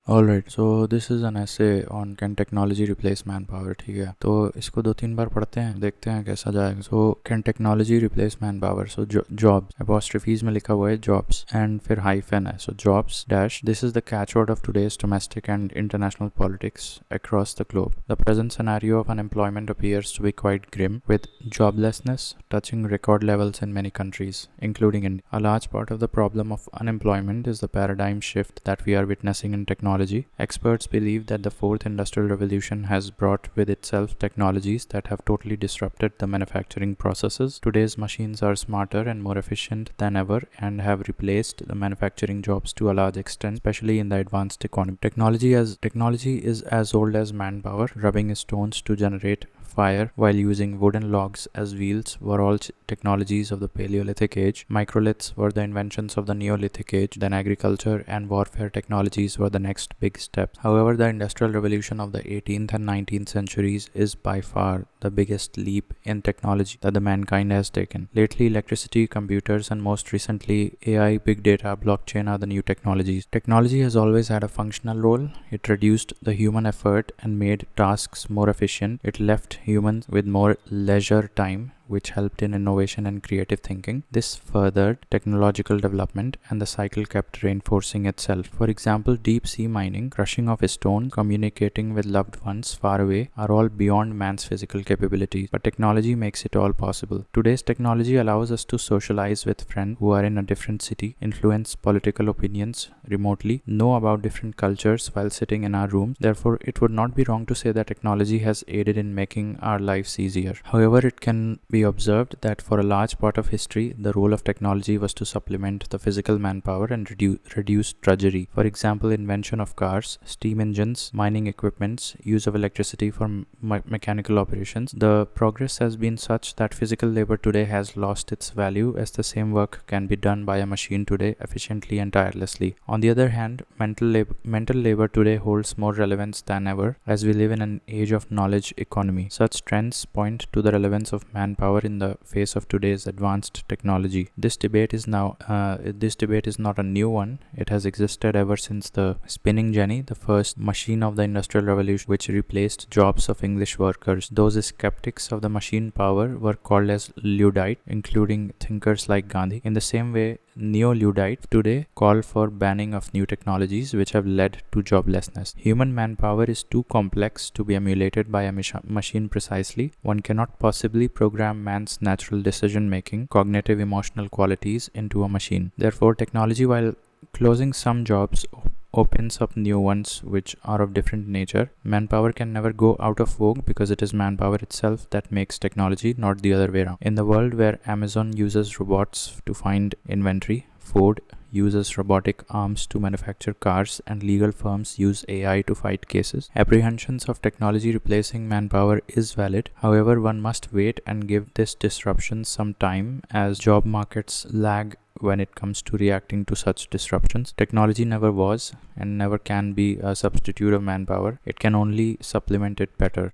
Alright, so this is an essay on can technology replace manpower. ठीक है, तो इसको 2-3 बार पढ़ते हैं, देखते हैं कैसा जाएगा. So can technology replace manpower? So jobs apostrophes में लिखा हुआ है jobs and फिर hyphen है. So jobs dash. This is the catchword of today's domestic and international politics across the globe. The present scenario of unemployment appears to be quite grim, with joblessness touching record levels in many countries, including India. A large part of the problem of unemployment is the paradigm shift that we are witnessing in technology. Experts believe that the fourth industrial revolution has brought with itself technologies that have totally disrupted the manufacturing processes. Today's machines are smarter and more efficient than ever and have replaced the manufacturing jobs to a large extent, especially in the advanced economy. Technology is as old as manpower. Rubbing stones to generate fire while using wooden logs as wheels were all technologies of the Paleolithic age. Microliths were the inventions of the Neolithic age. Then agriculture and warfare technologies were the next big steps. However, the Industrial Revolution of the 18th and 19th centuries is by far the biggest leap in technology that the mankind has taken. Lately, electricity, computers, and most recently AI, big data, blockchain are the new technologies. Technology has always had a functional role. It reduced the human effort and made tasks more efficient. It left humans with more leisure time, which helped in innovation and creative thinking. This furthered technological development, and the cycle kept reinforcing itself. For example, deep sea mining, crushing of stone, communicating with loved ones far away are all beyond man's physical capabilities. But technology makes it all possible. Today's technology allows us to socialize with friends who are in a different city, influence political opinions remotely, know about different cultures while sitting in our rooms. Therefore, it would not be wrong to say that technology has aided in making our lives easier. However, it can be observed that for a large part of history, the role of technology was to supplement the physical manpower and reduce drudgery. For example, invention of cars, steam engines, mining equipments, use of electricity for mechanical operations. The progress has been such that physical labor today has lost its value, as the same work can be done by a machine today efficiently and tirelessly. On the other hand, mental labor today holds more relevance than ever, as we live in an age of knowledge economy. Such trends point to the relevance of manpower in the face of today's advanced technology. This debate is not a new one. It has existed ever since the spinning jenny, the first machine of the Industrial Revolution, which replaced jobs of English workers. Those skeptics of the machine power were called as Luddite, including thinkers like Gandhi. In the same way, Neo-Luddites today call for banning of new technologies which have led to joblessness. Human manpower is too complex to be emulated by a machine precisely. One cannot possibly program man's natural decision-making, cognitive, emotional qualities into a machine. Therefore, technology, while closing some jobs, opens up new ones which are of different nature. Manpower can never go out of vogue because it is manpower itself that makes technology, not the other way around. In the world where Amazon uses robots to find inventory, Ford uses robotic arms to manufacture cars, and legal firms use AI to fight cases, apprehensions of technology replacing manpower is valid. However, one must wait and give this disruption some time, as job markets lag when it comes to reacting to such disruptions. Technology never was and never can be a substitute of manpower. It can only supplement it better.